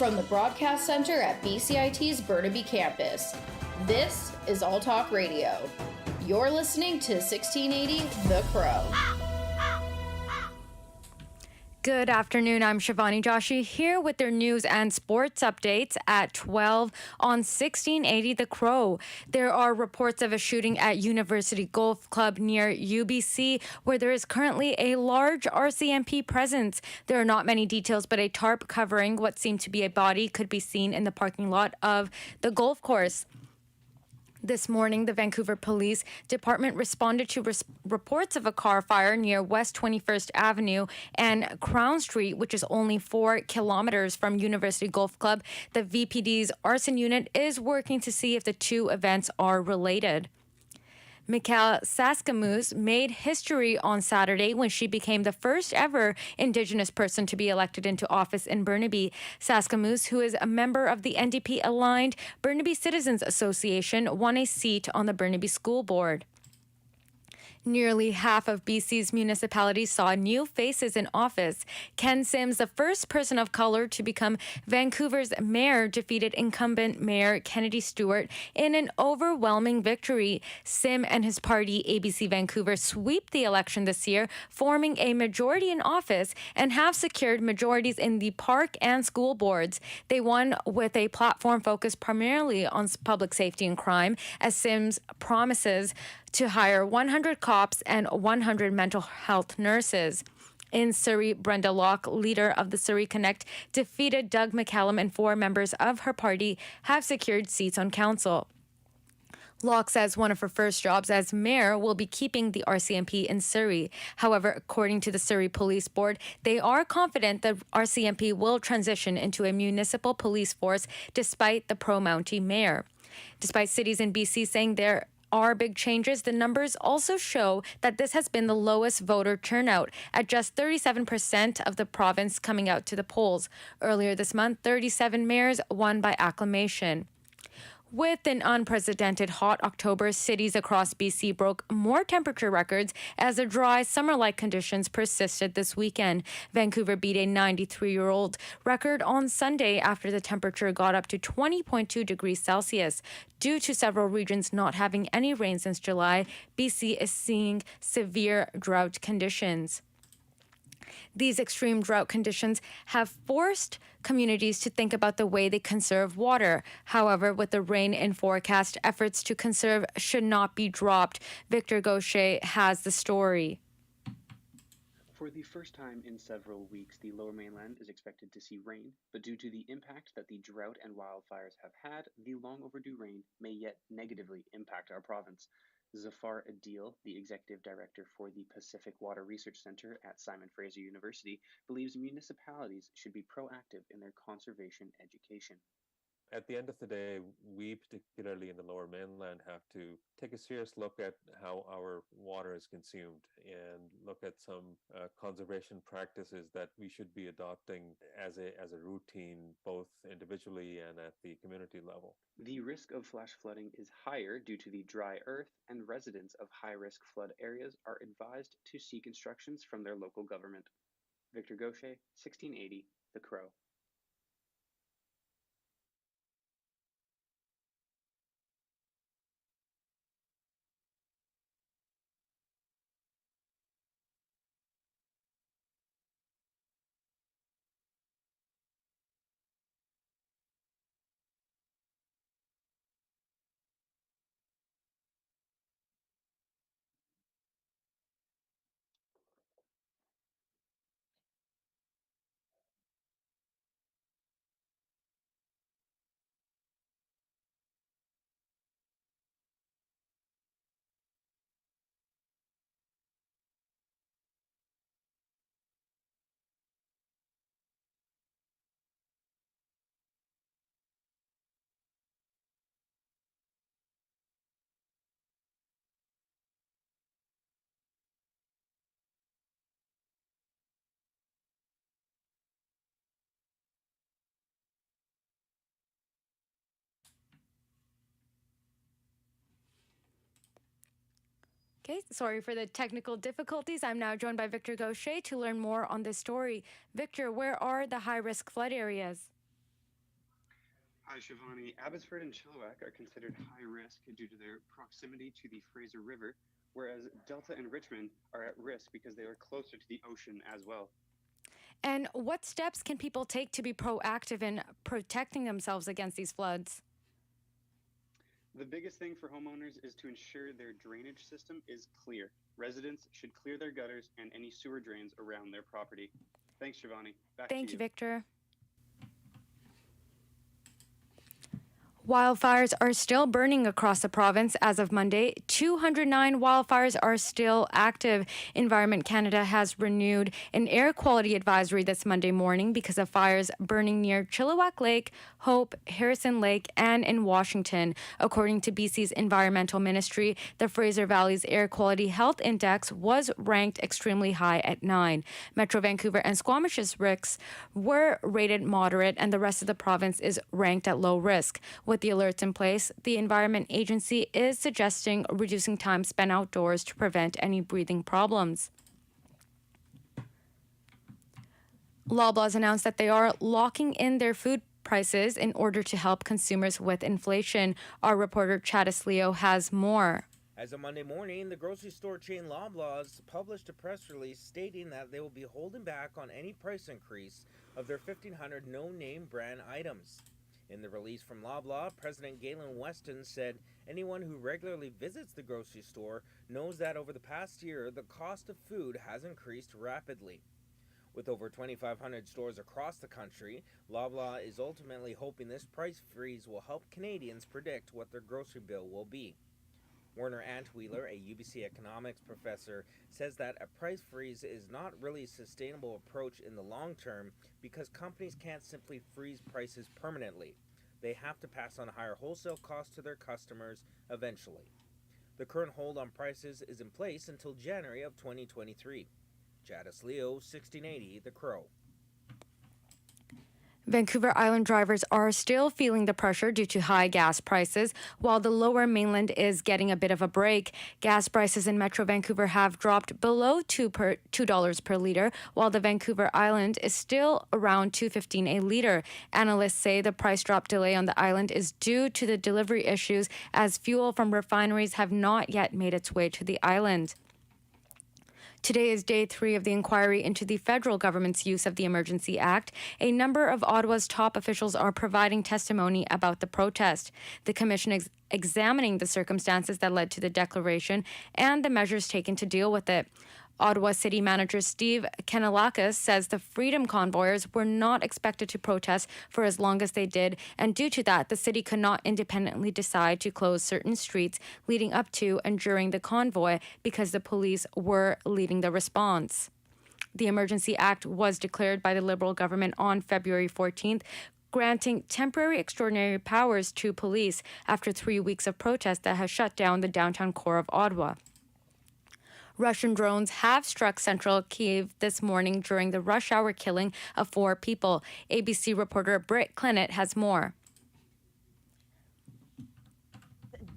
From the Broadcast Center at BCIT's Burnaby Campus, this is All Talk Radio. You're listening to 1680 The Crow. Good afternoon. I'm Shivani Joshi here with their news and sports updates at 12 on 1680 The Crow. There are reports of a shooting at University Golf Club near UBC where there is currently a large RCMP presence. There are not many details, but a tarp covering what seemed to be a body could be seen in the parking lot of the golf course. This morning, the Vancouver Police Department responded to reports of a car fire near West 21st Avenue and Crown Street, which is only 4 kilometers from University Golf Club. The VPD's arson unit is working to see if the two events are related. Mikhail Saskamoose made history on Saturday when she became the first ever Indigenous person to be elected into office in Burnaby. Saskamoose, who is a member of the NDP-aligned Burnaby Citizens Association, won a seat on the Burnaby School Board. Nearly half of BC's municipalities saw new faces in office. Ken Sims, the first person of color to become Vancouver's mayor, defeated incumbent Mayor Kennedy Stewart in an overwhelming victory. Sim and his party, ABC Vancouver, sweep the election this year, forming a majority in office and have secured majorities in the park and school boards. They won with a platform focused primarily on public safety and crime, as Sims promises to hire 100 cops and 100 mental health nurses. In Surrey, Brenda Locke, leader of the Surrey Connect, defeated Doug McCallum, and 4 members of her party have secured seats on council. Locke says one of her first jobs as mayor will be keeping the RCMP in Surrey. However, according to the Surrey Police Board, they are confident the RCMP will transition into a municipal police force despite the pro-Mountie mayor. Despite cities in BC saying there are big changes, the numbers also show that this has been the lowest voter turnout, at just 37% of the province coming out to the polls. Earlier this month, 37 mayors won by acclamation. With an unprecedented hot October, cities across BC broke more temperature records as the dry summer-like conditions persisted this weekend. Vancouver beat a 93-year-old record on Sunday after the temperature got up to 20.2 degrees Celsius. Due to several regions not having any rain since July, BC is seeing severe drought conditions. These extreme drought conditions have forced communities to think about the way they conserve water. However, with the rain in forecast, efforts to conserve should not be dropped. Victor Gaucher has the story. For the first time in several weeks, the Lower Mainland is expected to see rain, but due to the impact that the drought and wildfires have had, the long overdue rain may yet negatively impact our province. Zafar Adil, the executive director for the Pacific Water Research Center at Simon Fraser University, believes municipalities should be proactive in their conservation education. At the end of the day, we, particularly in the Lower Mainland, have to take a serious look at how our water is consumed and look at some conservation practices that we should be adopting as a routine, both individually and at the community level. The risk of flash flooding is higher due to the dry earth, and residents of high-risk flood areas are advised to seek instructions from their local government. Victor Gaucher, 1680, The Crow. Okay, sorry for the technical difficulties. I'm now joined by Victor Gaucher to learn more on this story. Victor, where are the high-risk flood areas? Hi, Shivani. Abbotsford and Chilliwack are considered high risk due to their proximity to the Fraser River, whereas Delta and Richmond are at risk because they are closer to the ocean as well. And what steps can people take to be proactive in protecting themselves against these floods? The biggest thing for homeowners is to ensure their drainage system is clear. Residents should clear their gutters and any sewer drains around their property. Thanks, Shivani. Back to Thank you. you, Victor. Wildfires are still burning across the province as of Monday. 209 wildfires are still active. Environment Canada has renewed an air quality advisory this Monday morning because of fires burning near Chilliwack Lake, Hope, Harrison Lake, and in Washington. According to BC's Environmental Ministry, the Fraser Valley's Air Quality Health Index was ranked extremely high at 9. Metro Vancouver and Squamish's risks were rated moderate, and the rest of the province is ranked at low risk. With the alerts in place, the Environment Agency is suggesting reducing time spent outdoors to prevent any breathing problems. Loblaws announced that they are locking in their food prices in order to help consumers with inflation. Our reporter Chadis Leo has more. As of Monday morning, the grocery store chain Loblaws published a press release stating that they will be holding back on any price increase of their 1,500 no-name brand items. In the release from Loblaw, President Galen Weston said anyone who regularly visits the grocery store knows that over the past year, the cost of food has increased rapidly. With over 2,500 stores across the country, Loblaw is ultimately hoping this price freeze will help Canadians predict what their grocery bill will be. Werner Antweiler, a UBC economics professor, says that a price freeze is not really a sustainable approach in the long term because companies can't simply freeze prices permanently. They have to pass on higher wholesale costs to their customers eventually. The current hold on prices is in place until January of 2023. Jadis Leo, 1680, The Crow. Vancouver Island drivers are still feeling the pressure due to high gas prices, while the lower mainland is getting a bit of a break. Gas prices in Metro Vancouver have dropped below $2 per liter, while the Vancouver Island is still around $2.15 a liter. Analysts say the price drop delay on the island is due to the delivery issues, as fuel from refineries have not yet made its way to the island. Today is day 3 of the inquiry into the federal government's use of the Emergency Act. A number of Ottawa's top officials are providing testimony about the protest. The commission is examining the circumstances that led to the declaration and the measures taken to deal with it. Ottawa City Manager Steve Kanellakis says the Freedom Convoyers were not expected to protest for as long as they did, and due to that, the city could not independently decide to close certain streets leading up to and during the convoy because the police were leading the response. The Emergency Act was declared by the Liberal government on February 14th, granting temporary extraordinary powers to police after 3 weeks of protest that has shut down the downtown core of Ottawa. Russian drones have struck central Kyiv this morning during the rush hour killing of 4 people. ABC reporter Britt Clennett has more.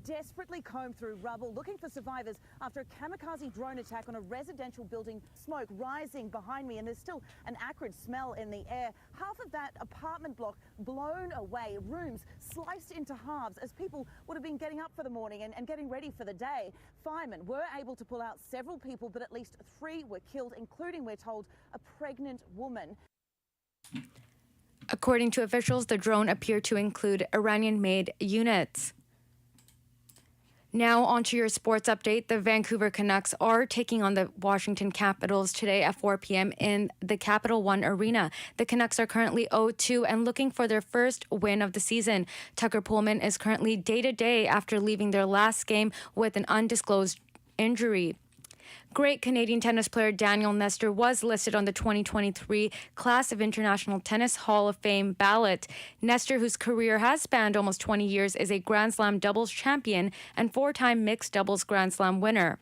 Desperately combed through rubble looking for survivors after a kamikaze drone attack on a residential building. Smoke rising behind me, and there's still an acrid smell in the air. Half of that apartment block blown away, rooms sliced into halves as people would have been getting up for the morning and getting ready for the day. Firemen were able to pull out several people, but at least 3 were killed, including, we're told, a pregnant woman. According to officials, the drone appeared to include Iranian-made units. Now on to your sports update. The Vancouver Canucks are taking on the Washington Capitals today at 4 p.m. in the Capital One Arena. The Canucks are currently 0-2 and looking for their first win of the season. Tucker Pullman is currently day-to-day after leaving their last game with an undisclosed injury. Great Canadian tennis player Daniel Nestor was listed on the 2023 Class of International Tennis Hall of Fame ballot. Nestor, whose career has spanned almost 20 years, is a Grand Slam doubles champion and 4-time mixed doubles Grand Slam winner.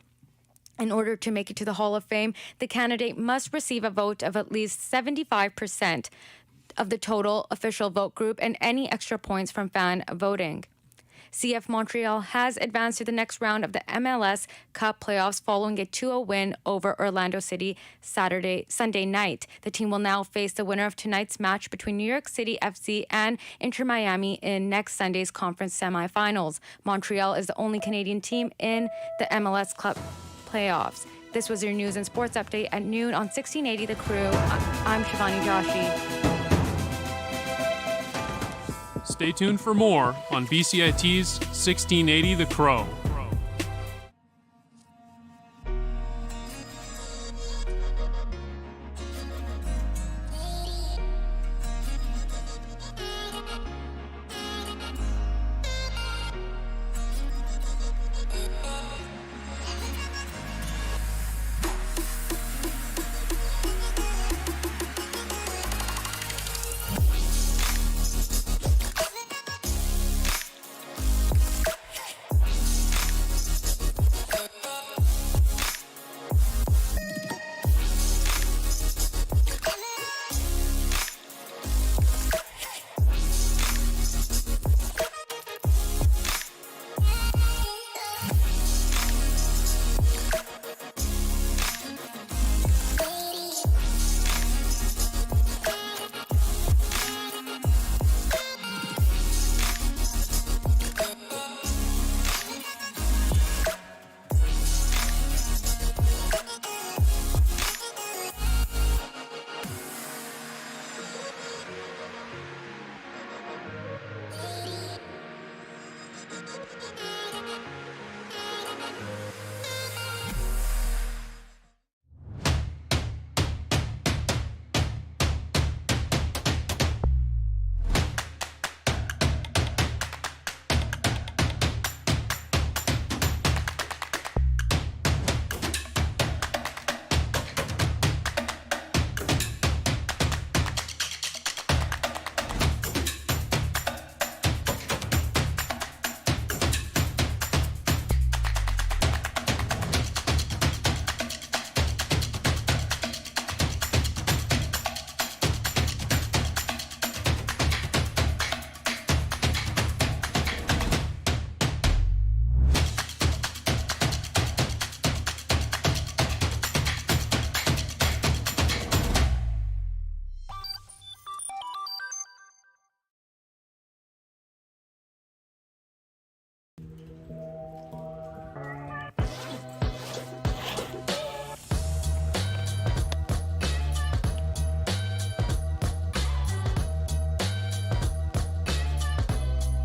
In order to make it to the Hall of Fame, the candidate must receive a vote of at least 75% of the total official vote group and any extra points from fan voting. CF Montreal has advanced to the next round of the MLS Cup playoffs following a 2-0 win over Orlando City Sunday night. The team will now face the winner of tonight's match between New York City FC and Inter Miami in next Sunday's conference semifinals. Montreal is the only Canadian team in the MLS Cup playoffs. This was your news and sports update at noon on 1680 The Crew. I'm Shivani Joshi. Stay tuned for more on BCIT's 1680 The Crow.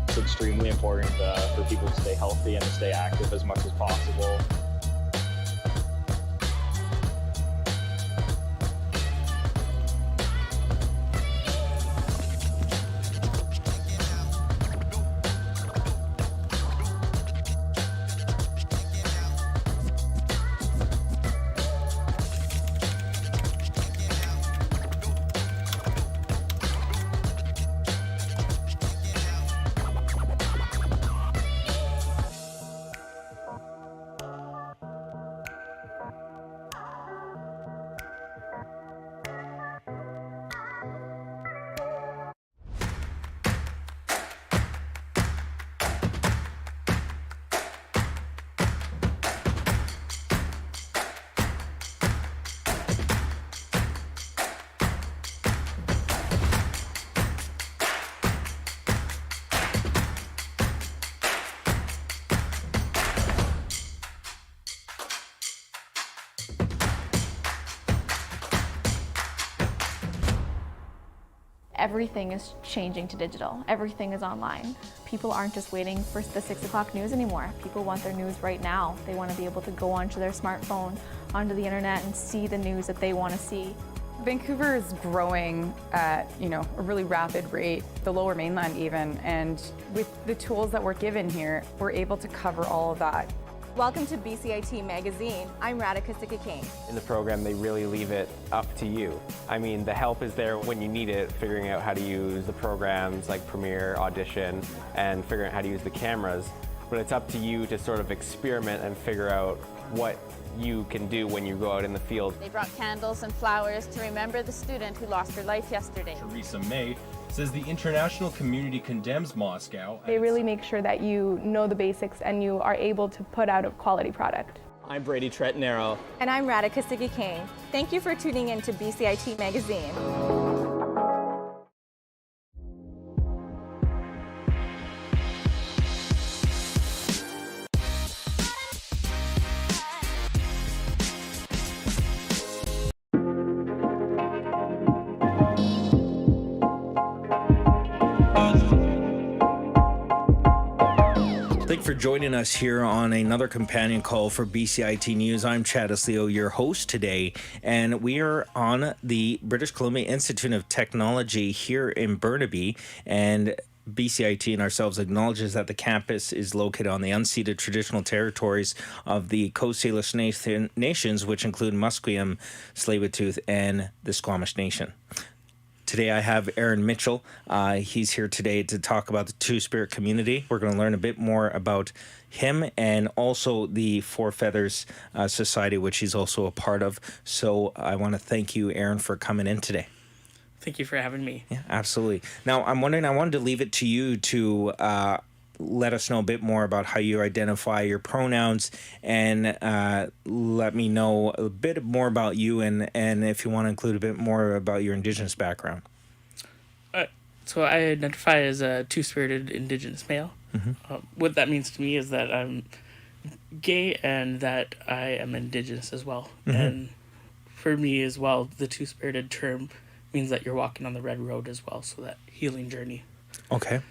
It's extremely important for people to stay healthy and to stay active as much as possible. Everything is changing to digital. Everything is online. People aren't just waiting for the 6 o'clock news anymore. People want their news right now. They want to be able to go onto their smartphone, onto the internet, and see the news that they want to see. Vancouver is growing at, a really rapid rate, the Lower Mainland even, and with the tools that we're given here, we're able to cover all of that. Welcome to BCIT Magazine. I'm Radhika Sikakane. In the program, they really leave it up to you. I mean, the help is there when you need it, figuring out how to use the programs like Premiere, Audition, and figuring out how to use the cameras. But it's up to you to sort of experiment and figure out what you can do when you go out in the field. They brought candles and flowers to remember the student who lost her life yesterday. Theresa May says the international community condemns Moscow. They really make sure that you know the basics and you are able to put out a quality product. I'm Brady Tretanero. And I'm Radhika Siggi-Kane. Thank you for tuning in to BCIT Magazine. Thank you for joining us here on another companion call for BCIT News. I'm Chad Leo, your host today, and we are on the British Columbia Institute of Technology here in Burnaby, and BCIT and ourselves acknowledges that the campus is located on the unceded traditional territories of the Coast Salish nations, which include Musqueam, Tsleil-Waututh, and the Squamish Nation. Today I have Aaron Mitchell. He's here today to talk about the Two-Spirit community. We're going to learn a bit more about him and also the Four Feathers Society, which he's also a part of. So I want to thank you, Aaron, for coming in today. Thank you for having me. Yeah, absolutely. Now, I'm wondering, I wanted to leave it to you to let us know a bit more about how you identify your pronouns and let me know a bit more about you and if you want to include a bit more about your Indigenous background. So I identify as a two-spirited Indigenous male. Mm-hmm. What that means to me is that I'm gay and that I am Indigenous as well. Mm-hmm. And for me as well, the two-spirited term means that you're walking on the red road as well, so that healing journey. Okay.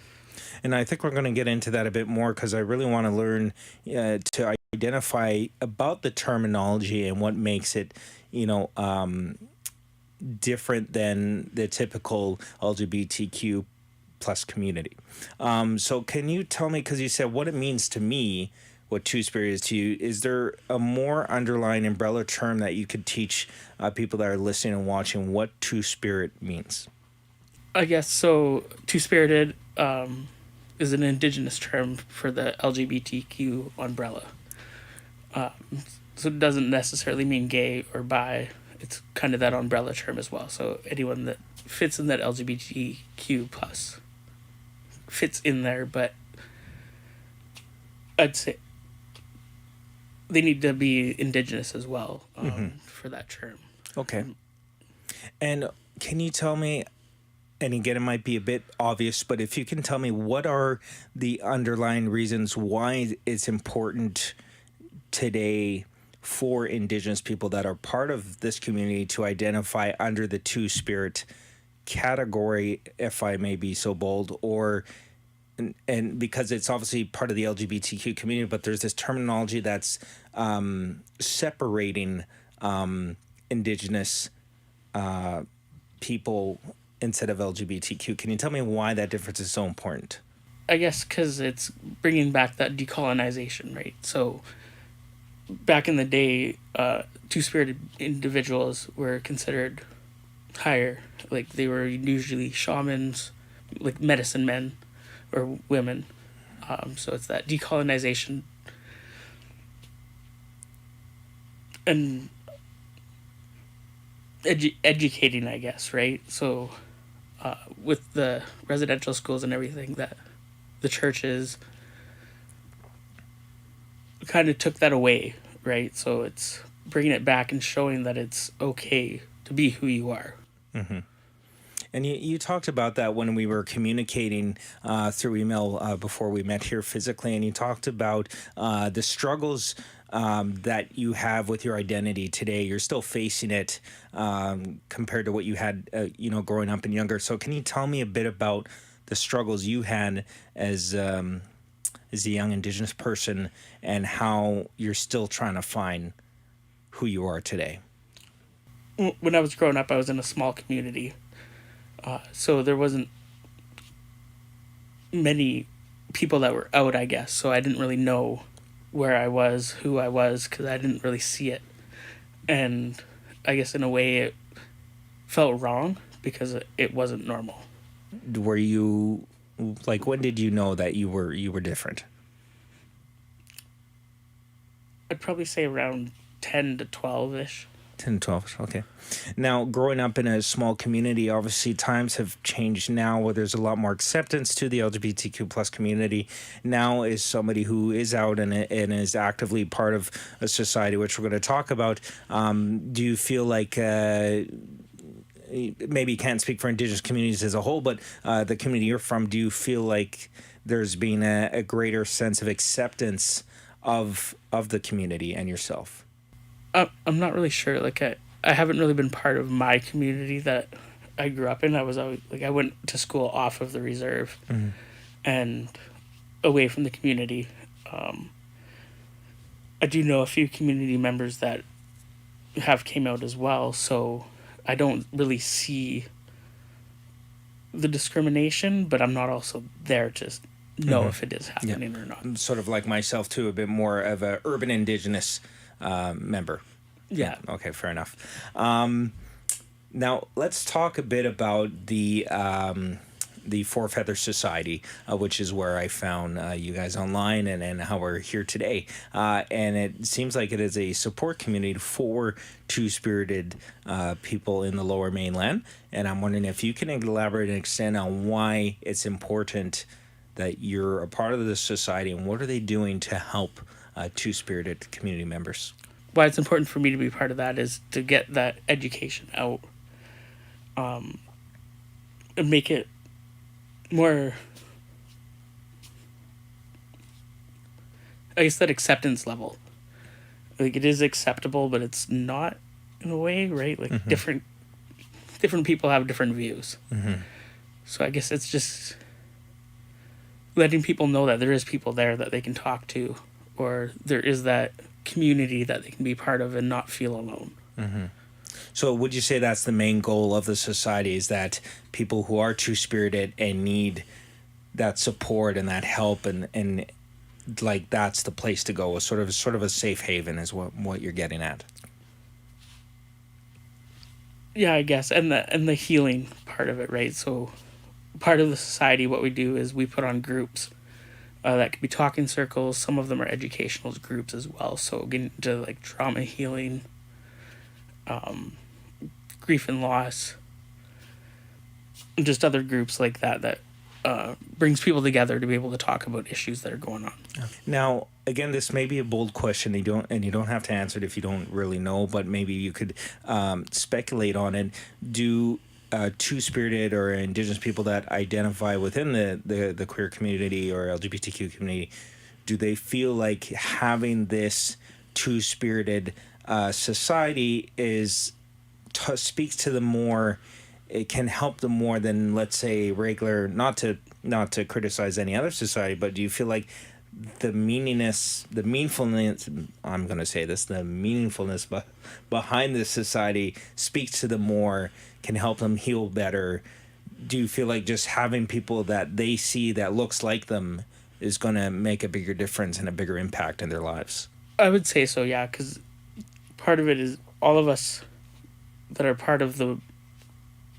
And I think we're going to get into that a bit more because I really want to learn to identify about the terminology and what makes it, different than the typical LGBTQ plus community. So can you tell me, because you said what it means to me, what Two-Spirit is to you, is there a more underlying umbrella term that you could teach people that are listening and watching what Two-Spirit means? I guess so. Two-spirited is an Indigenous term for the LGBTQ umbrella. So it doesn't necessarily mean gay or bi. It's kind of that umbrella term as well. So anyone that fits in that LGBTQ plus fits in there, but I'd say they need to be Indigenous as well for that term. Okay. And can you tell me, and again, it might be a bit obvious, but if you can tell me what are the underlying reasons why it's important today for Indigenous people that are part of this community to identify under the Two-Spirit category, if I may be so bold, or and because it's obviously part of the LGBTQ community, but there's this terminology that's separating Indigenous people instead of LGBTQ. Can you tell me why that difference is so important? I guess because it's bringing back that decolonization, right? So back in the day, two-spirited individuals were considered higher. Like they were usually shamans, like medicine men or women. So it's that decolonization and educating, I guess, right? So with the residential schools and everything, that the churches kind of took that away, right? So it's bringing it back and showing that it's okay to be who you are. Mm-hmm. And you talked about that when we were communicating through email before we met here physically, and you talked about the struggles that you have with your identity today. You're still facing it compared to what you had, growing up and younger. So can you tell me a bit about the struggles you had as a young Indigenous person and how you're still trying to find who you are today? When I was growing up, I was in a small community. So there wasn't many people that were out, I guess. So I didn't really know where I was, who I was, because I didn't really see it. And I guess in a way it felt wrong because it wasn't normal. Were you, like, when did you know that you were different? I'd probably say around 10 to 12-ish. 10, 12, okay. Now, growing up in a small community, obviously times have changed now where there's a lot more acceptance to the LGBTQ plus community. Now, as somebody who is out and is actively part of a society, which we're going to talk about, do you feel like, maybe you can't speak for Indigenous communities as a whole, but the community you're from, do you feel like there's been a greater sense of acceptance of the community and yourself? I'm not really sure. Like I haven't really been part of my community that I grew up in. I was always like I went to school off of the reserve and away from the community. I do know a few community members that have came out as well, so I don't really see the discrimination, but I'm not also there to know if it is happening or not. Sort of like myself too, a bit more of a urban Indigenous member. Yeah. Okay, fair enough. Now let's talk a bit about the Four Feather Society, which is where I found you guys online and how we're here today. And it seems like it is a support community for two-spirited people in the Lower Mainland. And I'm wondering if you can elaborate and extend on why it's important that you're a part of this society and what are they doing to help two-spirited community members? Why it's important for me to be part of that is to get that education out, and make it more, I guess, that acceptance level. Like it is acceptable, but it's not in a way, right? Like different people have different views. So I guess it's just letting people know that there is people there that they can talk to, or there is that community that they can be part of and not feel alone. So would you say that's the main goal of the society, is that people who are two-spirited and need that support and that help and like that's the place to go, sort of a safe haven is what you're getting at? Yeah, I guess, and the healing part of it, right? So part of the society, what we do is we put on groups that could be talking circles. Some of them are educational groups as well. So getting into like trauma healing, grief and loss, and just other groups like that brings people together to be able to talk about issues that are going on. Now, again, this may be a bold question. You don't have to answer it if you don't really know, but maybe you could speculate on it. Do two-spirited or Indigenous people that identify within the queer community or LGBTQ community, do they feel like having this two-spirited society speaks to them more, it can help them more than, let's say, regular, not to criticize any other society, but do you feel like the meaningfulness behind this society speaks to them more, can help them heal better? Do you feel like just having people that they see that looks like them is going to make a bigger difference and a bigger impact in their lives? I would say so, yeah, because part of it is all of us that are part of the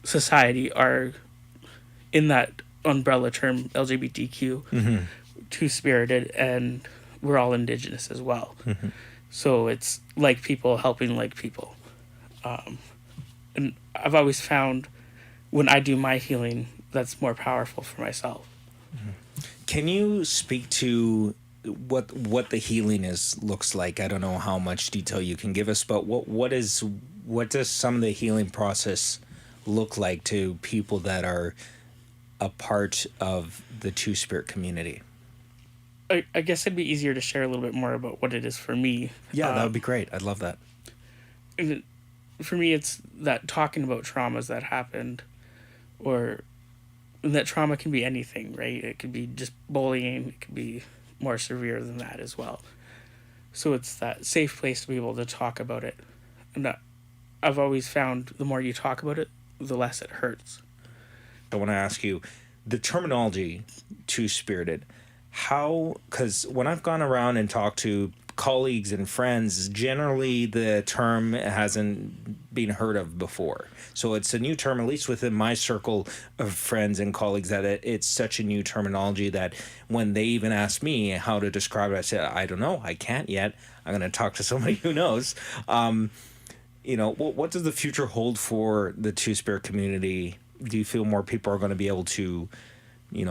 society are in that umbrella term LGBTQ, two-spirited, and we're all Indigenous as well. So it's like people helping like people. And I've always found when I do my healing, that's more powerful for myself. Can you speak to what the healing looks like? I don't know how much detail you can give us, but what does some of the healing process look like to people that are a part of the two-spirit community? I guess it'd be easier to share a little bit more about what it is for me. Yeah, that would be great. I'd love that. For me, it's that talking about traumas that happened, or that trauma can be anything, right? It could be just bullying. It could be more severe than that as well. So it's that safe place to be able to talk about it. And I've always found the more you talk about it, the less it hurts. I want to ask you, the terminology two-spirited, because when I've gone around and talked to colleagues and friends, generally the term hasn't been heard of before. So it's a new term, at least within my circle of friends and colleagues, that it's such a new terminology that when they even ask me how to describe it, I said, I don't know, I can't yet. I'm going to talk to somebody who knows. what does the future hold for the Two-Spirit community? Do you feel more people are going to be able to,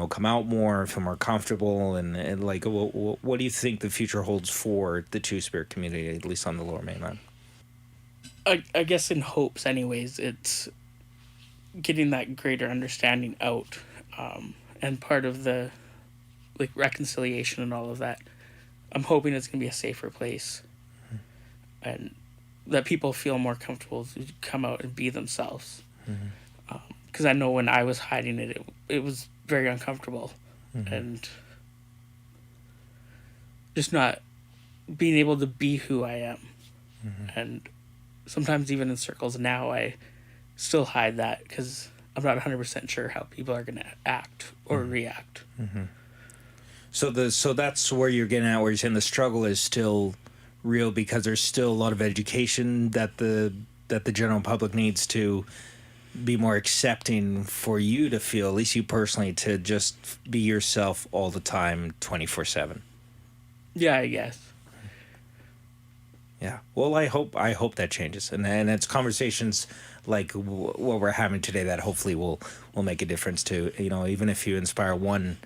come out more, feel more comfortable, and like, what do you think the future holds for the Two-Spirit community, at least on the Lower Mainland? I guess in hopes, anyways, it's getting that greater understanding out, and part of the reconciliation and all of that. I'm hoping it's going to be a safer place, and that people feel more comfortable to come out and be themselves. Because I know when I was hiding it was very uncomfortable, and just not being able to be who I am. And sometimes even in circles now, I still hide that because I'm not 100% sure how people are going to act or react. So that's where you're getting at, where you're saying the struggle is still real because there's still a lot of education that the general public needs to be more accepting for you to feel, at least you personally, to just be yourself all the time, 24/7. Yeah, I guess. Yeah. Well, I hope that changes, and it's conversations like what we're having today that hopefully will make a difference to, even if you inspire one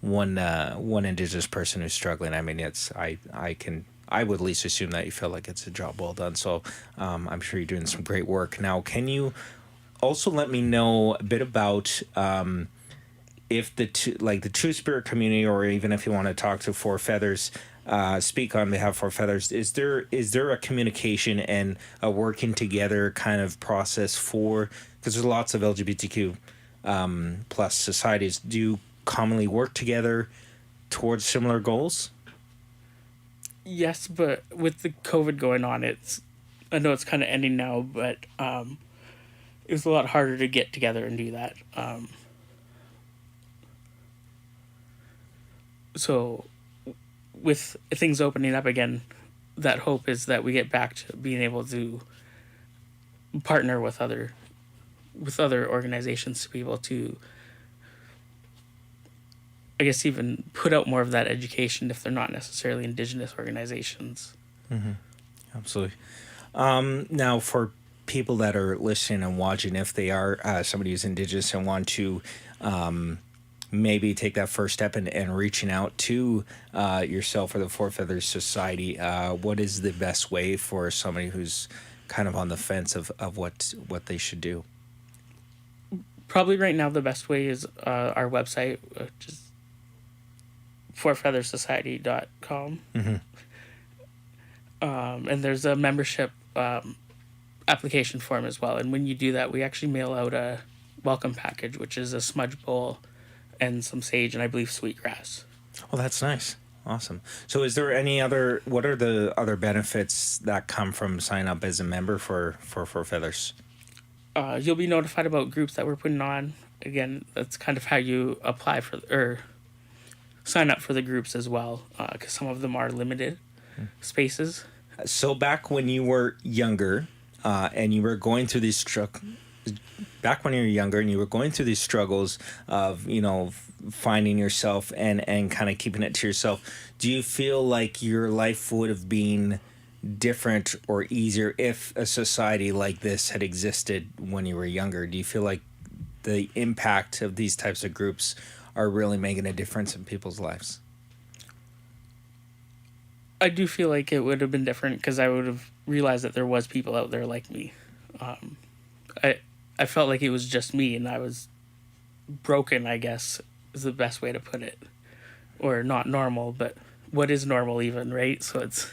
Indigenous person who's struggling. I mean, I would at least assume that you feel like it's a job well done. So I'm sure you're doing some great work. Now, can you also let me know a bit about if the Two-Spirit community, or even if you want to talk to Four Feathers, speak on behalf of Four Feathers, is there a communication and a working together kind of process because there's lots of LGBTQ plus societies. Do you commonly work together towards similar goals? Yes, but with the COVID going on, I know it's kind of ending now, but it was a lot harder to get together and do that. So with things opening up again, that hope is that we get back to being able to partner with other organizations to be able to, I guess, even put out more of that education if they're not necessarily Indigenous organizations. Absolutely. Now, for people that are listening and watching, if they are somebody who's Indigenous and want to maybe take that first step and reaching out to yourself or the Four Feathers Society, what is the best way for somebody who's kind of on the fence of what they should do? Probably right now the best way is our website, which is fourfeathersociety.com. And there's a membership application form as well. And when you do that, we actually mail out a welcome package, which is a smudge bowl and some sage and I believe sweetgrass. Oh, that's nice. Awesome. So what are the other benefits that come from signing up as a member for Four Feathers? You'll be notified about groups that we're putting on. Again, that's kind of how you apply for or sign up for the groups as well, because some of them are limited spaces. So back when you were younger, and you were going through these struggles of, finding yourself and kind of keeping it to yourself, do you feel like your life would have been different or easier if a society like this had existed when you were younger? Do you feel like the impact of these types of groups are really making a difference in people's lives? I do feel like it would have been different because I would have realized that there was people out there like me. I felt like it was just me and I was broken, I guess, is the best way to put it. Or not normal, but what is normal even, right? So it's...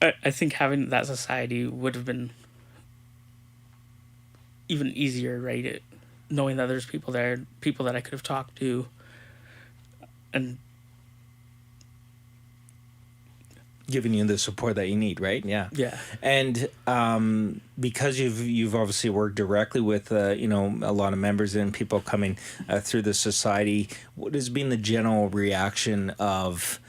I think having that society would have been even easier, right? Knowing that there's people there, people that I could have talked to, and giving you the support that you need, right? Yeah. Yeah. And because you've obviously worked directly with a lot of members and people coming through the society, what has been the general reaction of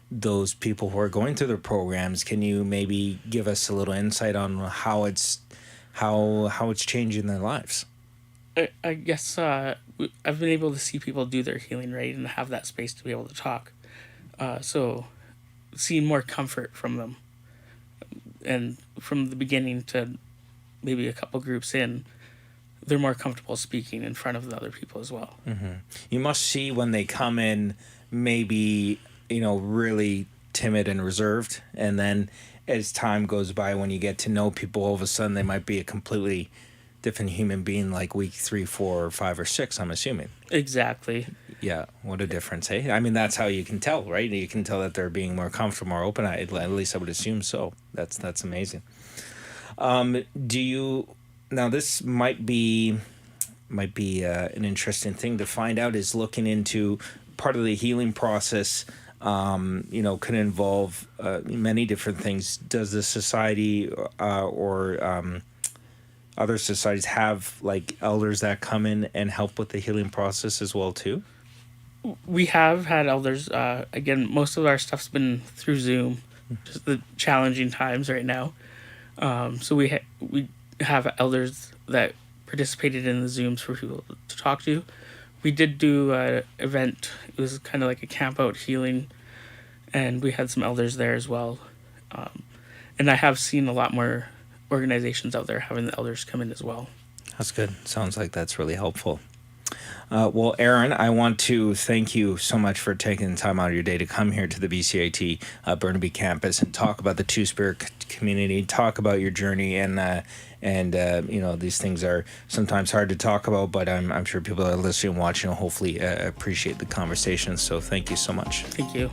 those people who are going through the programs? Can you maybe give us a little insight on how it's changing their lives? I guess I've been able to see people do their healing, right, and have that space to be able to talk. So seeing more comfort from them and from the beginning to maybe a couple groups in, they're more comfortable speaking in front of the other people as well. Mm-hmm. You must see when they come in, maybe, really timid and reserved, and then as time goes by, when you get to know people, all of a sudden they might be a completely different human being, like week 3, 4, or 5, or 6, I'm assuming. Exactly. Yeah, what a difference, eh? I mean, that's how you can tell, right? You can tell that they're being more comfortable, more open. At least I would assume so. That's amazing. Now this might be an interesting thing to find out, is looking into part of the healing process. Can involve many different things. Does the society or other societies have like elders that come in and help with the healing process as well too? We have had elders. Again, most of our stuff's been through Zoom, just the challenging times right now. So we have elders that participated in the Zooms for people to talk to. We did do an event. It was kind of like a camp out healing, and we had some elders there as well. And I have seen a lot more organizations out there having the elders come in as well. That's good. Sounds like that's really helpful. Well, Aaron, I want to thank you so much for taking the time out of your day to come here to the BCIT Burnaby Campus and talk about the Two-Spirit community, talk about your journey, and these things are sometimes hard to talk about, but I'm sure people that are listening and watching will hopefully appreciate the conversation. So thank you so much. Thank you.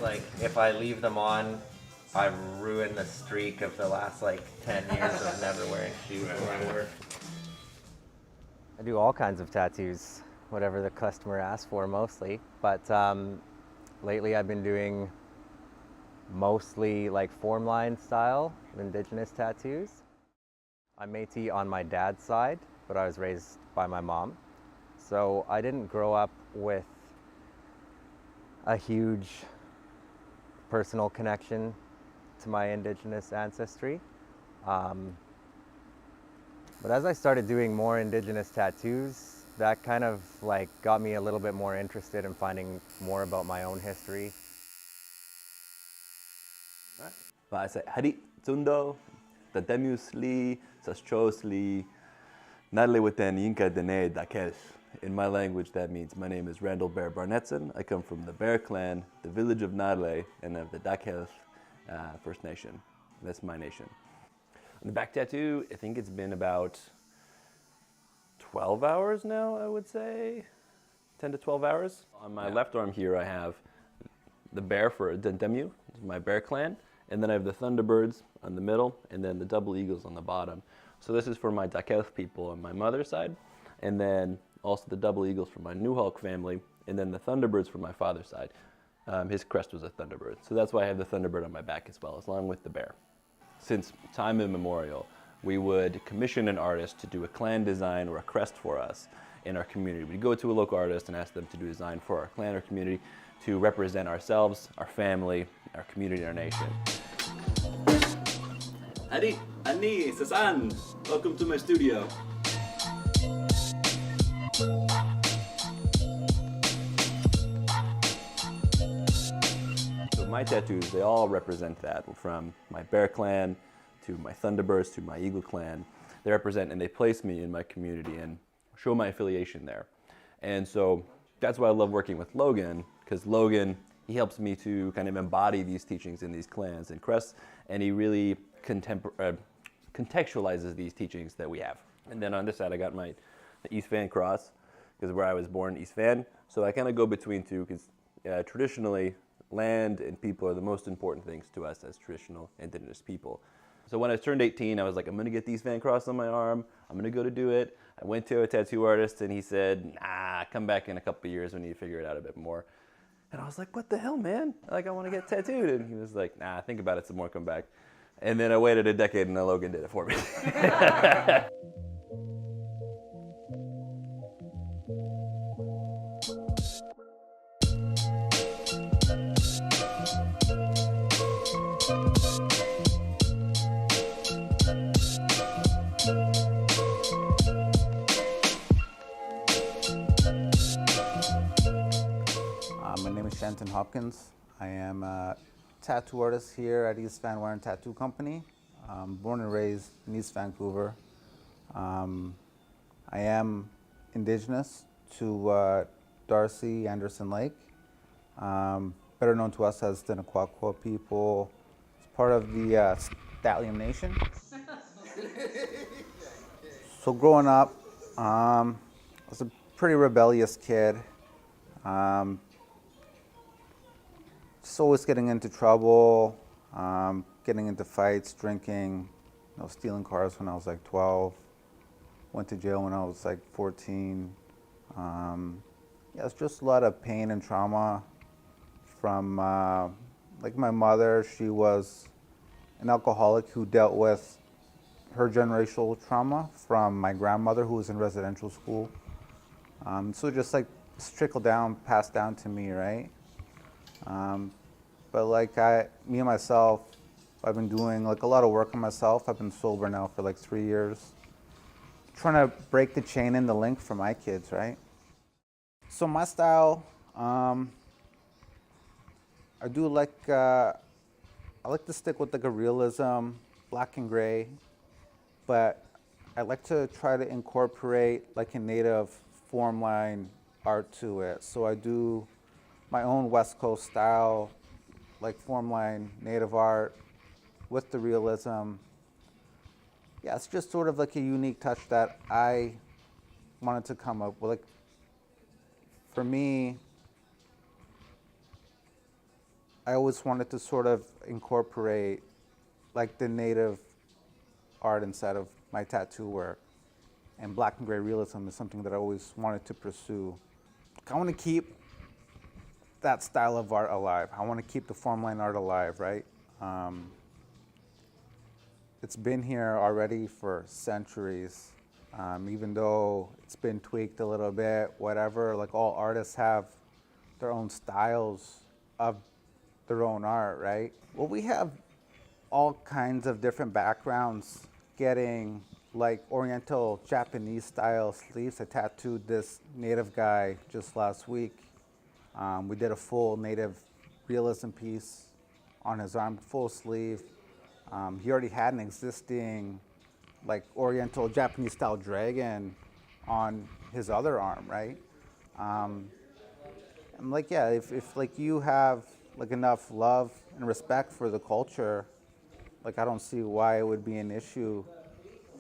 Like, if I leave them on, I ruin the streak of the last, 10 years of never wearing shoes where I work. I do all kinds of tattoos, whatever the customer asks for mostly. But lately I've been doing mostly form line style of indigenous tattoos. I'm Métis on my dad's side, but I was raised by my mom. So I didn't grow up with a huge personal connection to my indigenous ancestry. But as I started doing more indigenous tattoos, that kind of got me a little bit more interested in finding more about my own history. Vasa hari tundo, tatemusli, saschosli, nadle witen yinka dene dakes. In my language, that means my name is Randall Bear Barnetson. I come from the Bear Clan, the village of Nadle, and of the Dakels First Nation. That's my nation. On the back tattoo, I think it's been about 12 hours now, I would say. 10 to 12 hours. On my left arm here, I have the bear for Dentemu, my Bear Clan, and then I have the Thunderbirds on the middle, and then the double eagles on the bottom. So this is for my Dakels people on my mother's side, and then also the double eagles for my Newhawk family, and then the Thunderbirds for my father's side. His crest was a Thunderbird. So that's why I have the Thunderbird on my back as well, along with the bear. Since time immemorial, we would commission an artist to do a clan design or a crest for us in our community. We'd go to a local artist and ask them to do a design for our clan or community to represent ourselves, our family, our community, our nation. Adi, Ani, Sasan, welcome to my studio. So my tattoos, they all represent that, from my Bear Clan to my Thunderbirds to my Eagle Clan. They represent and they place me in my community and show my affiliation there. And so that's why I love working with Logan, because Logan, he helps me to kind of embody these teachings in these clans and crests, and he really contextualizes these teachings that we have. And then on this side, I got the East Van cross, because where I was born, East Van. So I kind of go between two, because traditionally, land and people are the most important things to us as traditional indigenous people. So when I turned 18, I was like, I'm going to get the East Van cross on my arm. I'm going to go to do it. I went to a tattoo artist, and he said, nah, come back in a couple of years when you figure it out a bit more. And I was like, what the hell, man? I want to get tattooed. And he was like, nah, think about it some more, come back. And then I waited a decade, and Logan did it for me. My name is Shanton Hopkins. I am a tattoo artist here at East Van Warren Tattoo Company. Born and raised in East Vancouver. I am Indigenous to Darcy Anderson Lake, better known to us as the Naquaqua people. It's part of the Stallion Nation. So growing up, I was a pretty rebellious kid. Just always getting into trouble, getting into fights, drinking, stealing cars when I was 12. Went to jail when I was 14. It's just a lot of pain and trauma from my mother. She was an alcoholic who dealt with her generational trauma from my grandmother, who was in residential school. So just like trickle down, passed down to me, right? But like me and myself, I've been doing like a lot of work on myself. I've been sober now for like 3 years. Trying to break the chain and the link for my kids, right? So my style, I do like, I like to stick with like a realism, black and gray, but I like to try to incorporate like a native form line art to it. So I do my own West Coast style, like form line native art with the realism. Yeah, it's just sort of like a unique touch that I wanted to come up with. Like, for me, I always wanted to sort of incorporate like the native art inside of my tattoo work. And black and gray realism is something that I always wanted to pursue. I want to keep that style of art alive. I want to keep the form line art alive, right? It's been here already for centuries, even though it's been tweaked a little bit, whatever. Like all artists have their own styles of their own art, right? Well, we have all kinds of different backgrounds getting like Oriental Japanese style sleeves. I tattooed this native guy just last week. We did a full native realism piece on his arm, full sleeve. He already had an existing like Oriental Japanese style dragon on his other arm, right? I'm like, yeah, if like you have like enough love and respect for the culture, like I don't see why it would be an issue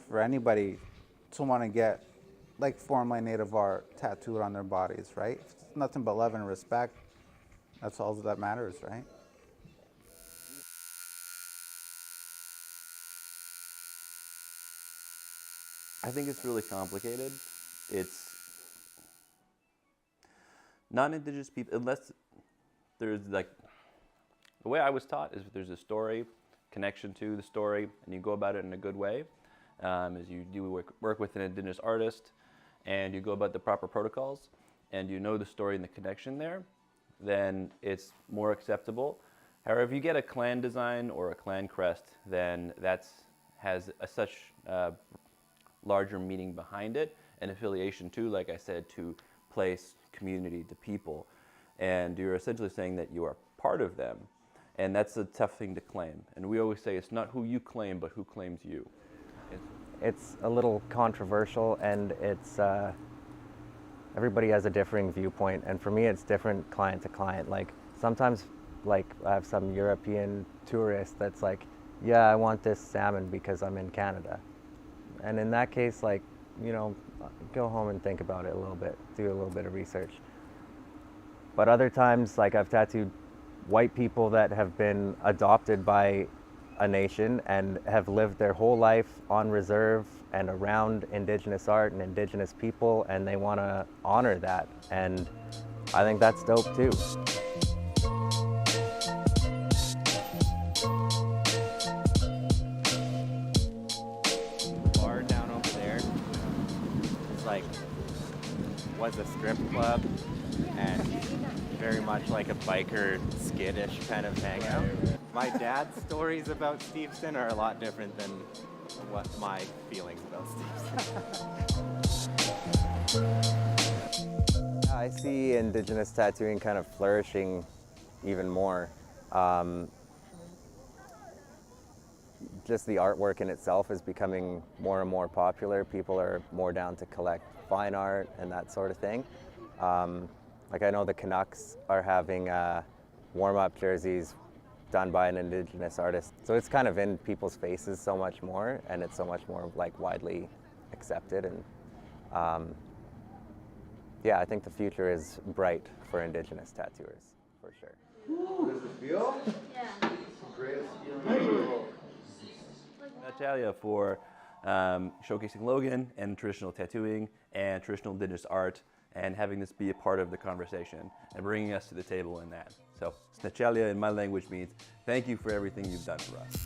for anybody to want to get like form line native art tattooed on their bodies, right? If it's nothing but love and respect, that's all that matters, right? I think it's really complicated. It's non-Indigenous people, unless there's like, the way I was taught is if there's a story, connection to the story, and you go about it in a good way, as you do work with an Indigenous artist, and you go about the proper protocols, and you know the story and the connection there, then it's more acceptable. However, if you get a clan design or a clan crest, then that has such larger meaning behind it, and affiliation to, like I said, to place, community, to people. And you're essentially saying that you are part of them. And that's a tough thing to claim. And we always say it's not who you claim, but who claims you. It's a little controversial, and it's everybody has a differing viewpoint. And for me, it's different client to client. Like sometimes, like I have some European tourist that's like, yeah, I want this salmon because I'm in Canada. And in that case, like, you know, go home and think about it a little bit, do a little bit of research. But other times, like I've tattooed white people that have been adopted by a nation and have lived their whole life on reserve and around Indigenous art and Indigenous people, and they want to honor that. And I think that's dope too. Was a strip club and very much like a biker skittish kind of hangout. My dad's stories about Steveston are a lot different than what my feelings about Steveston. I see Indigenous tattooing kind of flourishing even more. Just the artwork in itself is becoming more and more popular. People are more down to collect fine art and that sort of thing. Like I know the Canucks are having warm-up jerseys done by an Indigenous artist. So it's kind of in people's faces so much more, and it's so much more like widely accepted. And yeah, I think the future is bright for Indigenous tattooers, for sure. Does it feel? Yeah. Greatest feeling. Natalia for showcasing Logan and traditional tattooing and traditional Indigenous art, and having this be a part of the conversation and bringing us to the table in that. So Natalia in my language means thank you for everything you've done for us.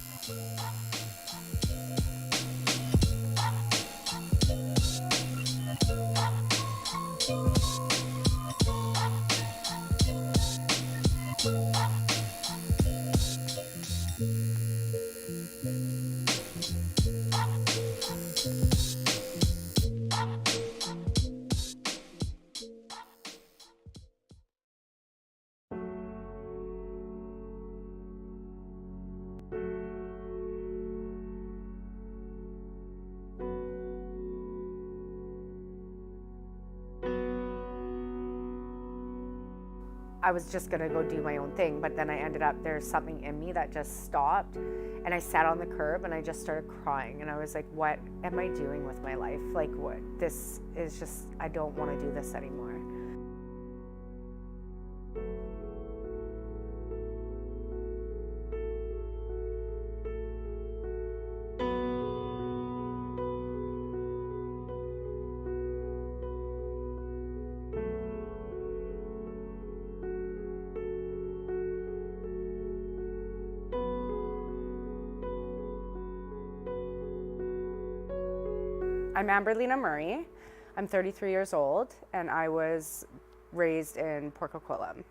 I was just gonna go do my own thing, but then I ended up, there's something in me that just stopped, and I sat on the curb and I just started crying, and I was like, what am I doing with my life? Like, what? This is just, I don't want to do this anymore. I'm Amberlina Murray. I'm 33 years old, and I was raised in Port Coquitlam.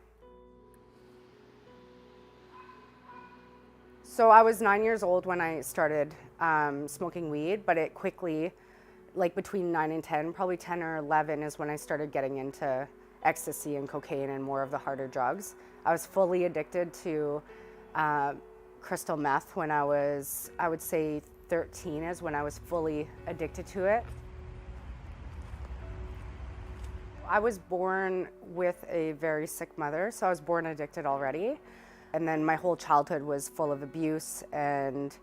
So I was 9 years old when I started smoking weed, but it quickly, like between 9 and 10, probably 10 or 11 is when I started getting into ecstasy and cocaine and more of the harder drugs. I was fully addicted to crystal meth when I was, I would say 13 is when I was fully addicted to it. I was born with a very sick mother, so I was born addicted already. And then my whole childhood was full of abuse and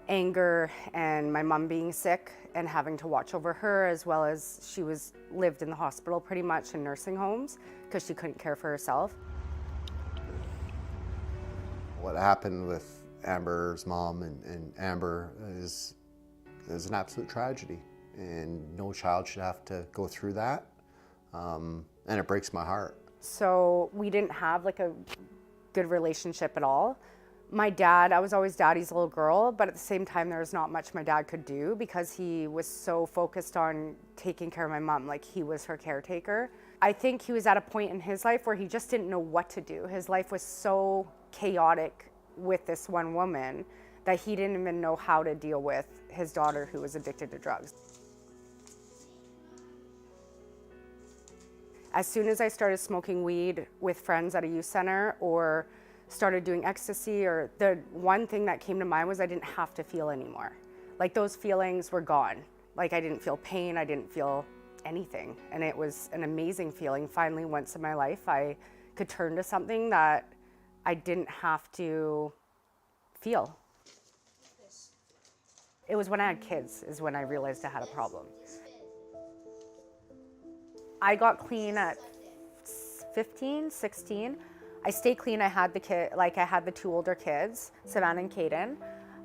anger, and my mom being sick and having to watch over her, as well as she lived in the hospital pretty much in nursing homes because she couldn't care for herself. What happened with Amber's mom and Amber is an absolute tragedy, and no child should have to go through that, and it breaks my heart. So we didn't have like a good relationship at all. My dad, I was always daddy's little girl, but at the same time there was not much my dad could do because he was so focused on taking care of my mom, like he was her caretaker. I think he was at a point in his life where he just didn't know what to do. His life was so chaotic with this one woman that he didn't even know how to deal with his daughter who was addicted to drugs. As soon as I started smoking weed with friends at a youth center or started doing ecstasy, or the one thing that came to mind was I didn't have to feel anymore. Like those feelings were gone. Like I didn't feel pain, I didn't feel anything. And it was an amazing feeling. Finally, once in my life, I could turn to something that I didn't have to feel. It was when I had kids is when I realized I had a problem. I got clean at 15, 16. I stayed clean. I had the two older kids, Savannah and Caden.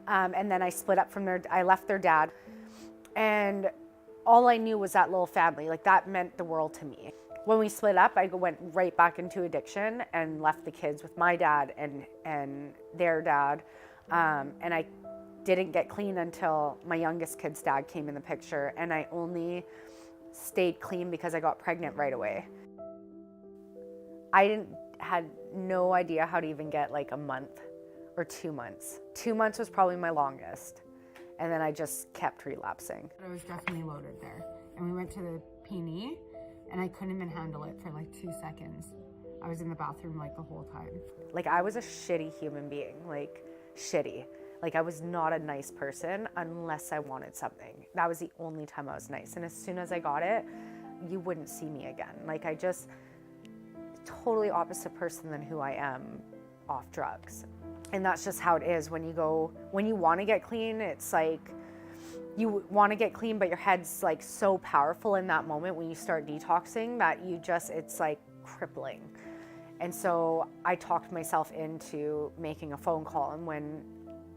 And then I split up from I left their dad. And all I knew was that little family. Like that meant the world to me. When we split up, I went right back into addiction and left the kids with my dad and their dad. And I didn't get clean until my youngest kid's dad came in the picture. And I only stayed clean because I got pregnant right away. I had no idea how to even get like a month or 2 months. 2 months was probably my longest. And then I just kept relapsing. I was definitely loaded there. And we went to the P&E and I couldn't even handle it for like 2 seconds. I was in the bathroom like the whole time. Like I was a shitty human being, like shitty. Like I was not a nice person unless I wanted something. That was the only time I was nice. And as soon as I got it, you wouldn't see me again. Like I just, totally opposite person than who I am off drugs. And that's just how it is when you want to get clean, it's like, you want to get clean, but your head's like so powerful in that moment when you start detoxing that it's like crippling. And so I talked myself into making a phone call. And when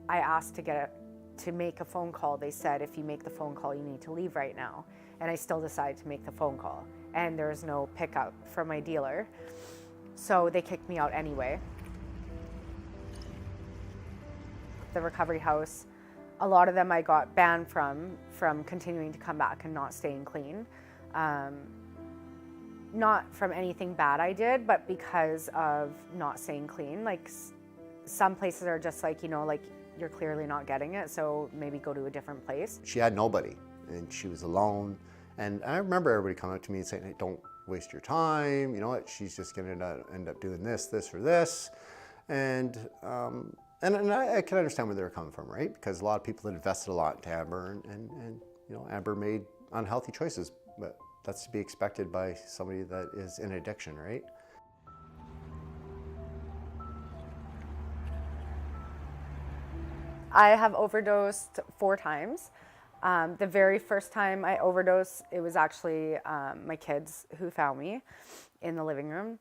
I asked to make a phone call, they said, if you make the phone call, you need to leave right now. And I still decided to make the phone call. And there was no pickup from my dealer. So they kicked me out anyway. The recovery house, a lot of them I got banned from continuing to come back and not staying clean. Not from anything bad I did, but because of not staying clean. Like some places are just like, like you're clearly not getting it, so maybe go to a different place. She had nobody, and she was alone. And I remember everybody coming up to me and saying, hey, don't waste your time, you know what, she's just gonna end up doing this, or this. And I can understand where they were coming from, right? Because a lot of people had invested a lot into Amber, and Amber made unhealthy choices, but that's to be expected by somebody that is in addiction, right? I have overdosed 4 times. The very first time I overdosed, it was actually my kids who found me in the living room,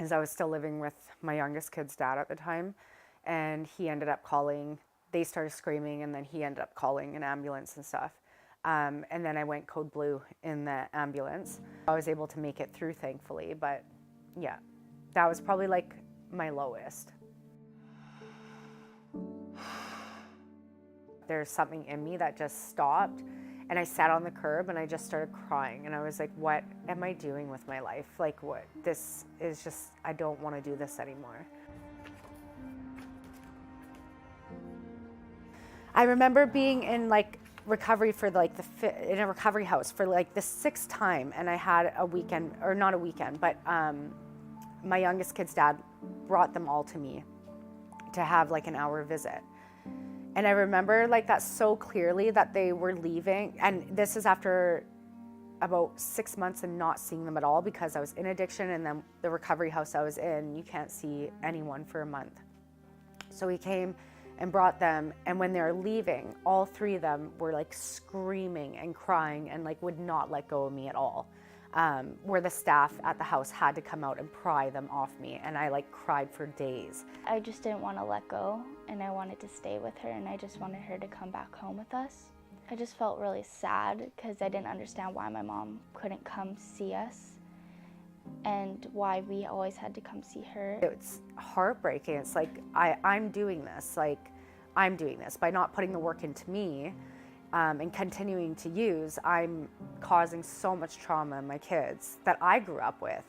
as I was still living with my youngest kid's dad at the time. And he ended up calling, they started screaming, and then he ended up calling an ambulance and stuff. And then I went code blue in the ambulance. I was able to make it through, thankfully, but yeah, that was probably like my lowest. There's something in me that just stopped, and I sat on the curb and I just started crying, and I was like, what am I doing with my life? Like, what? This is just, I don't want to do this anymore. I remember being in like recovery for like in a recovery house for like the 6th time, and I had a weekend, or not a weekend, but my youngest kid's dad brought them all to me to have like an hour visit. And I remember like that so clearly, that they were leaving, and this is after about 6 months and not seeing them at all, because I was in addiction, and then the recovery house I was in, you can't see anyone for a month. So he came and brought them, and when they were leaving, all 3 of them were like screaming and crying and like would not let go of me at all. Where the staff at the house had to come out and pry them off me, and I like cried for days. I just didn't want to let go, and I wanted to stay with her, and I just wanted her to come back home with us. I just felt really sad because I didn't understand why my mom couldn't come see us and why we always had to come see her. It's heartbreaking. It's like, I'm doing this, by not putting the work into me. And continuing to use, I'm causing so much trauma in my kids that I grew up with.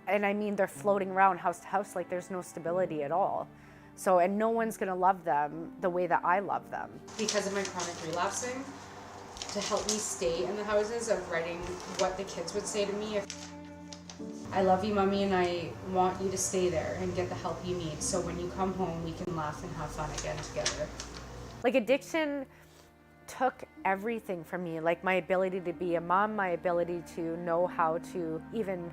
And I mean, they're floating around house to house like there's no stability at all. So, and no one's gonna love them the way that I love them. Because of my chronic relapsing, to help me stay in the houses, of writing what the kids would say to me. I love you, Mommy, and I want you to stay there and get the help you need, so when you come home, we can laugh and have fun again together. Like, addiction took everything from me, like my ability to be a mom, my ability to know how to even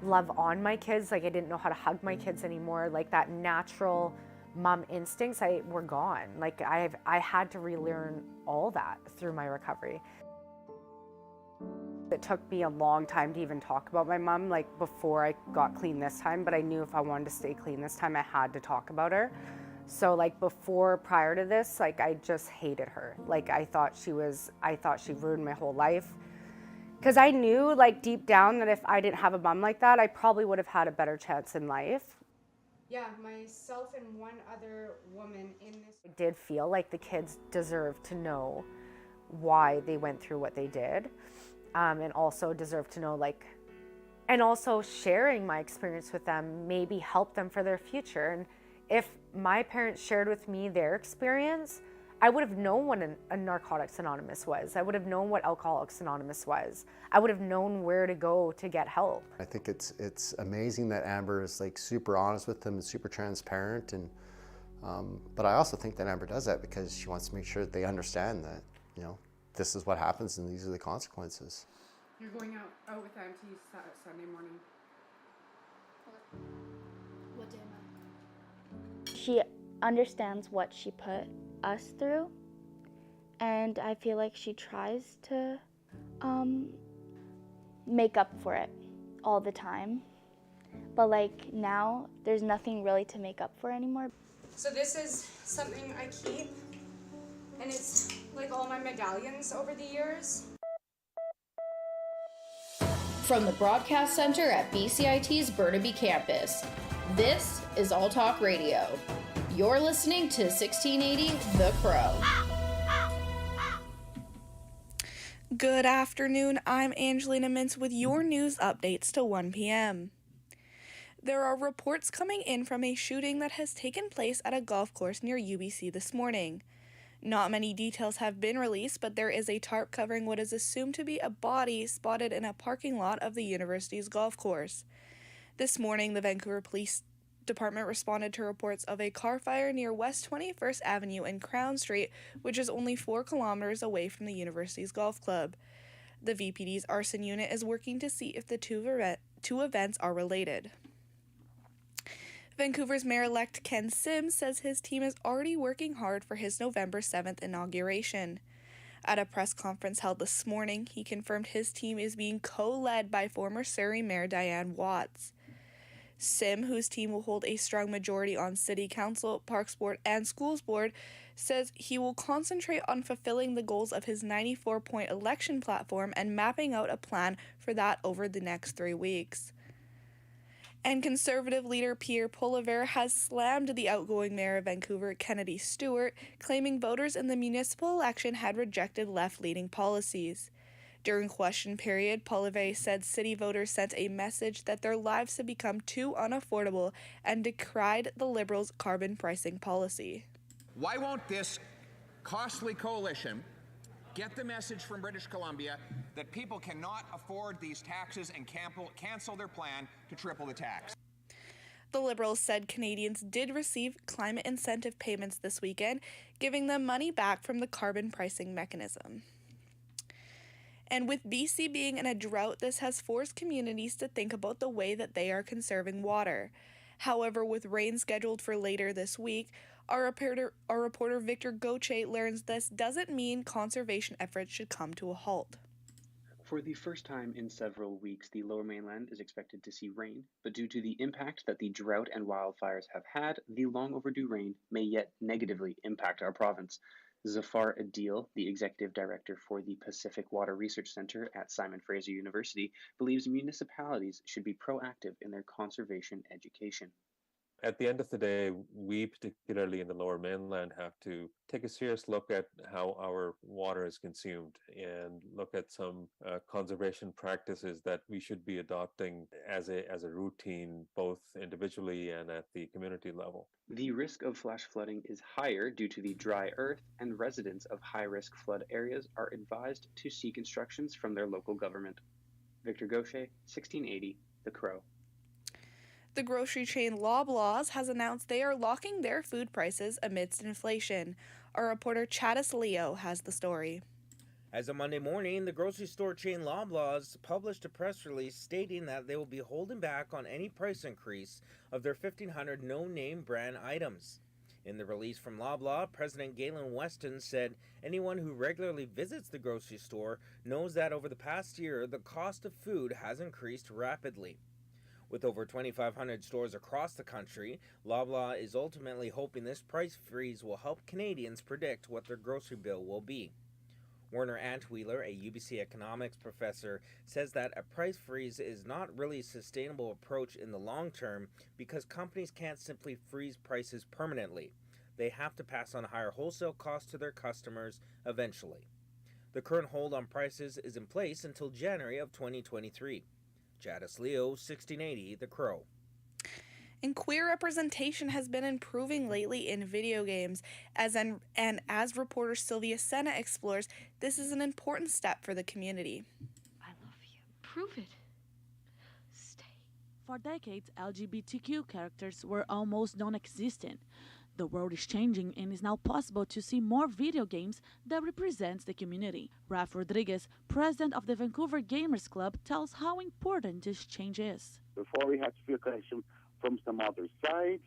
love on my kids. Like, I didn't know how to hug my kids anymore. Like, that natural mom instincts were gone. Like, I had to relearn all that through my recovery. It took me a long time to even talk about my mom, like before I got clean this time, but I knew if I wanted to stay clean this time, I had to talk about her. So like prior to this, like I just hated her. Like I thought she ruined my whole life. Because I knew like deep down that if I didn't have a mom like that, I probably would have had a better chance in life. Yeah, myself and one other woman in this. I did feel like the kids deserved to know why they went through what they did. And also deserve to know and also sharing my experience with them maybe help them for their future. And if my parents shared with me their experience, I would have known what a Narcotics Anonymous was. I would have known what Alcoholics Anonymous was. I would have known where to go to get help. I think it's amazing that Amber is like super honest with them and super transparent. And but I also think that Amber does that because she wants to make sure that they understand that, you know, this is what happens and these are the consequences. You're going out with Auntie Sunday morning. What day am I? She understands what she put us through, and I feel like she tries to make up for it all the time. But like now, there's nothing really to make up for anymore. So this is something I keep, and it's like all my medallions over the years. From the Broadcast Center at BCIT's Burnaby Campus, this is All Talk Radio. You're listening to 1680 The Crow. Good afternoon, I'm Angelina Mintz with your news updates to 1 p.m. There are reports coming in from a shooting that has taken place at a golf course near UBC this morning. Not many details have been released, but there is a tarp covering what is assumed to be a body spotted in a parking lot of the university's golf course. This morning, the Vancouver Police Department responded to reports of a car fire near West 21st Avenue and Crown Street, which is only 4 kilometers away from the university's golf club. The VPD's arson unit is working to see if the two events are related. Vancouver's Mayor-elect Ken Sims says his team is already working hard for his November 7th inauguration. At a press conference held this morning, he confirmed his team is being co-led by former Surrey Mayor Diane Watts. Sim, whose team will hold a strong majority on City Council, Parks Board, and Schools Board, says he will concentrate on fulfilling the goals of his 94-point election platform and mapping out a plan for that over the next 3 weeks. And Conservative leader Pierre Poilievre has slammed the outgoing mayor of Vancouver, Kennedy Stewart, claiming voters in the municipal election had rejected left-leaning policies. During question period, Poilievre said city voters sent a message that their lives had become too unaffordable and decried the Liberals' carbon pricing policy. Why won't this costly coalition get the message from British Columbia that people cannot afford these taxes and cancel their plan to triple the tax? The Liberals said Canadians did receive climate incentive payments this weekend, giving them money back from the carbon pricing mechanism. And with BC being in a drought, this has forced communities to think about the way that they are conserving water. However, with rain scheduled for later this week, our reporter Victor Gauthier learns this doesn't mean conservation efforts should come to a halt. For the first time in several weeks, the Lower Mainland is expected to see rain, but due to the impact that the drought and wildfires have had, the long overdue rain may yet negatively impact our province. Zafar Adil, the executive director for the Pacific Water Research Center at Simon Fraser University, believes municipalities should be proactive in their conservation education. At the end of the day, we, particularly in the Lower Mainland, have to take a serious look at how our water is consumed and look at some conservation practices that we should be adopting as a routine, both individually and at the community level. The risk of flash flooding is higher due to the dry earth, and residents of high-risk flood areas are advised to seek instructions from their local government. Victor Gauthier, 1680, The Crow. The grocery chain Loblaws has announced they are locking their food prices amidst inflation. Our reporter Chattis Leo has the story. As of Monday morning, the grocery store chain Loblaws published a press release stating that they will be holding back on any price increase of their 1,500 no-name brand items. In the release from Loblaw, President Galen Weston said anyone who regularly visits the grocery store knows that over the past year, the cost of food has increased rapidly. With over 2,500 stores across the country, Loblaw is ultimately hoping this price freeze will help Canadians predict what their grocery bill will be. Werner Antweiler, a UBC economics professor, says that a price freeze is not really a sustainable approach in the long term because companies can't simply freeze prices permanently. They have to pass on higher wholesale costs to their customers eventually. The current hold on prices is in place until January of 2023. Chattis Leo, 1680, The Crow. And queer representation has been improving lately in video games. As reporter Sylvia Senna explores, this is an important step for the community. I love you. Prove it. Stay. For decades, LGBTQ characters were almost non-existent. The world is changing and it's now possible to see more video games that represents the community. Raf Rodriguez, president of the Vancouver Gamers Club, tells how important this change is. Before we had to feel connection from some other sides,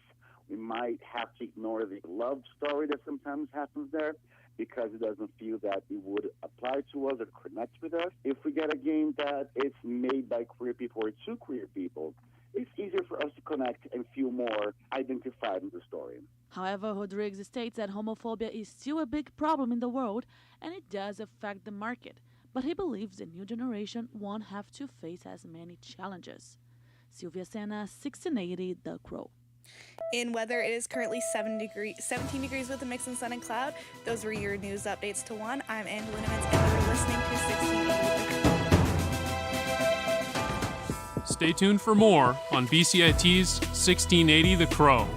we might have to ignore the love story that sometimes happens there because it doesn't feel that it would apply to us or connect with us. If we get a game that is made by queer people or to queer people, it's easier for us to connect and feel more identified in the story. However, Rodriguez states that homophobia is still a big problem in the world and it does affect the market, but he believes the new generation won't have to face as many challenges. Sylvia Senna, 1680, The Crow. In weather, it is currently 17 degrees with a mix of sun and cloud. Those were your news updates to 1. I'm Angela Nimitz, and you're listening to 1680 The Crow. Stay tuned for more on BCIT's 1680 The Crow.